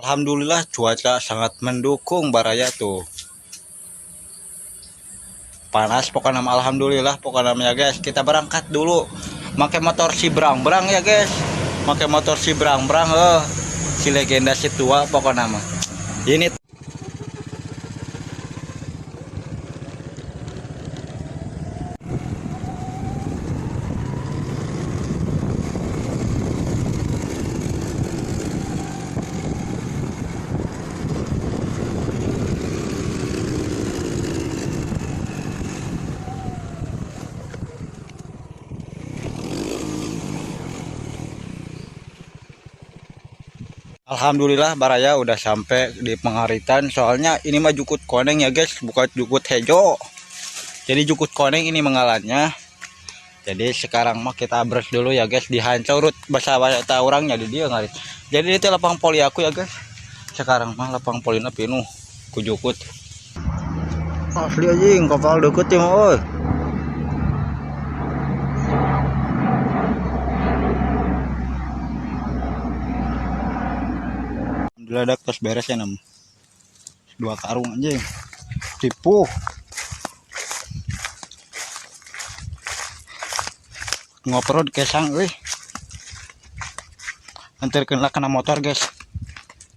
Alhamdulillah cuaca sangat mendukung baraya tuh. Panas pokoknya alhamdulillah pokoknya ya guys. Kita berangkat dulu. Pakai motor si Brang-brang ya guys. Pakai motor si Brang-brang si legenda si tua pokoknya mah. Ini Alhamdulillah baraya udah sampai di Pengharitan. Soalnya ini mah Jukut Koneng ya guys, bukan Jukut Hejo. Jadi Jukut Koneng ini mengalannya. Jadi sekarang mah kita abres dulu ya guys di Hancurut bahasa orangnya di dia ngarit. Jadi itu lapang poli aku ya guys. Sekarang mah lapang polina pinuh ku Jukut. Asli anjing kapal deket ya mah euy. Alhamdulillah tos beres ya nam. 2 karung anjing. Tipu. Ngoprod kesang euy. Anterkeun lah kana motor guys.